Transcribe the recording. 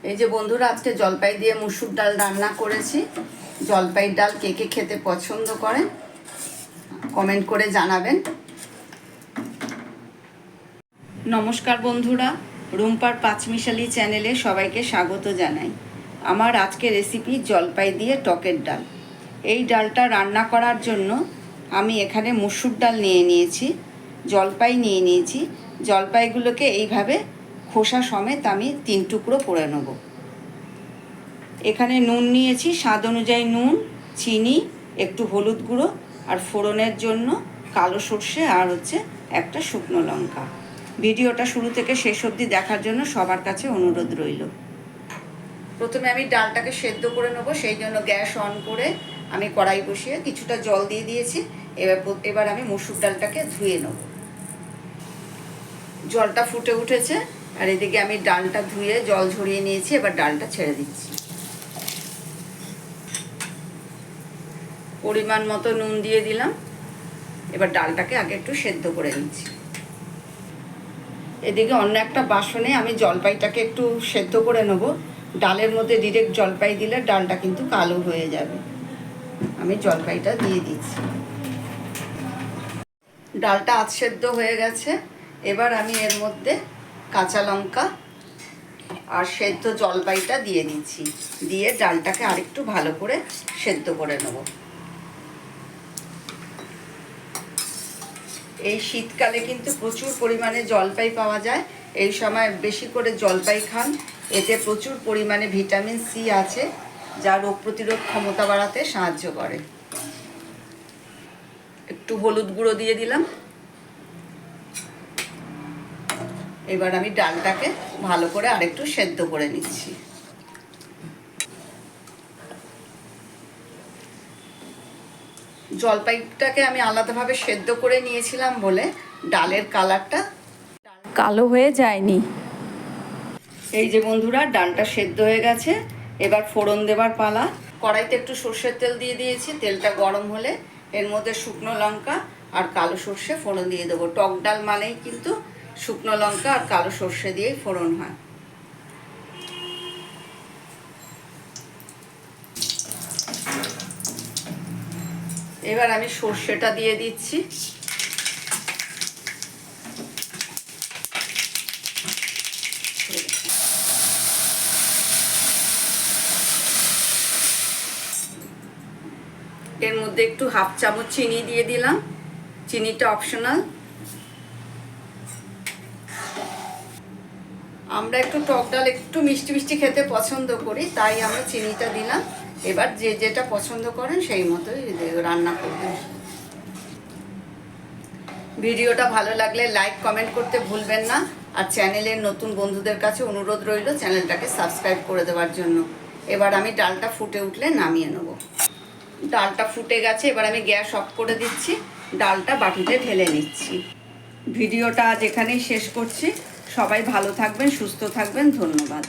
এই যে বন্ধুরা, আজকে জলপাই দিয়ে মুসুর ডাল রান্না করেছি। জলপাই ডাল কে কে খেতে পছন্দ করেন কমেন্ট করে জানাবেন। নমস্কার বন্ধুরা, রুম্পার পাঁচমিশালি চ্যানেলে সবাইকে স্বাগত জানাই। আমার আজকে রেসিপি জলপাই দিয়ে টকের ডাল। এই ডালটা রান্না করার জন্য আমি এখানে মুসুর ডাল নিয়ে নিয়েছি, জলপাই নিয়ে নিয়েছি। জলপাইগুলোকে এইভাবে খোসা সমেত আমি 3 টুকরো করে নেব। এখানে নুন নিয়েছি, স্বাদ অনুযায়ী নুন, চিনি, একটু হলুদ গুঁড়ো আর ফোড়নের জন্য কালো সর্ষে আর একটা শুকনো লঙ্কা। ভিডিওটা শুরু থেকে শেষ অবধি দেখার জন্য সবার কাছে অনুরোধ রইল। প্রথমে আমি ডালটাকে সেদ্ধ করে নেব, সেই জন্য গ্যাস অন করে আমি কড়াই বসিয়ে কিছুটা জল দিয়ে দিয়েছি। এবার আমি মসুর ডালটাকে ধুয়ে নেব। জলটা ফুটে উঠেছে আর এদিকে আমি ডালটা ধুয়ে জল ঝরিয়ে নিয়েছি। এবার ডালটা ছেড়ে দিচ্ছি। পরিমাণ মতো নুন দিয়ে দিলাম। এবার ডালটাকে আগে একটু সেদ্ধ করে নিচ্ছি। এদিকে অন্য একটা বাসনে আমি জলপাইটাকে একটু সেদ্ধ করে নেব। ডালের মধ্যে ডিরেক্ট জলপাই দিলে ডালটা কিন্তু কালো হয়ে যাবে। আমি জলপাইটা দিয়ে দিচ্ছি। ডালটা আধ সেদ্ধ হয়ে গেছে। এবার আমি এর মধ্যে কাঁচা লঙ্কা আর সেদ্ধ জলপাইটা দিয়ে দিচ্ছি। দিয়ে ডালটাকে আরেকটু ভালো করে সেদ্ধ করে নেব। এই শীতকালে কিন্তু প্রচুর পরিমাণে জলপাই পাওয়া যায়। এই সময় বেশি করে জলপাই খান, এতে প্রচুর পরিমাণে ভিটামিন সি আছে, যা রোগ প্রতিরোধ ক্ষমতা বাড়াতে সাহায্য করে। একটু হলুদ গুঁড়ো দিয়ে দিলাম। এবার আমি ডালটাকে ভালো করে আরেকটু সেদ্ধ করে নিচ্ছি। জলপাইটাকে আমি আলাদাভাবে সেদ্ধ করে নিয়েছিলাম বলে ডালের কালারটা কালো হয়ে যায়নি। এই যে বন্ধুরা, ডালটা সেদ্ধ হয়ে গেছে। এবার ফোড়ন দেবার পালা। কড়াইতে একটু সর্ষের তেল দিয়ে দিয়েছি। তেলটা গরম হলে এর মধ্যে শুকনো লঙ্কা আর কালো সর্ষে ফোড়ন দিয়ে দেবো। টক ডাল মানেই কিন্তু শুকনো লঙ্কা আর কালো সর্ষে দিয়েই ফোড়ন হয়। এবার আমি সর্ষেটা দিয়ে দিচ্ছি। এর মধ্যে একটু হাফ চামচ চিনি দিয়ে দিলাম। চিনিটা অপশনাল। আমরা একটু টক ডাল একটু মিষ্টি মিষ্টি খেতে পছন্দ করি, তাই আমরা চিনিটা দিলাম। এবার যে যেটা পছন্দ করেন সেই মতোই রান্না করবেন। ভিডিওটা ভালো লাগলে লাইক কমেন্ট করতে ভুলবেন না। আর চ্যানেলের নতুন বন্ধুদের কাছে অনুরোধ রইল চ্যানেলটাকে সাবস্ক্রাইব করে দেওয়ার জন্য। এবার আমি ডালটা ফুটে উঠলে নামিয়ে নেব। ডালটা ফুটে গেছে। এবার আমি গ্যাস অফ করে দিচ্ছি। ডালটা বাটিতে ঢেলে নিচ্ছি। ভিডিওটা আজ এখানেই শেষ করছি। সবাই ভালো থাকবেন, সুস্থ থাকবেন। ধন্যবাদ।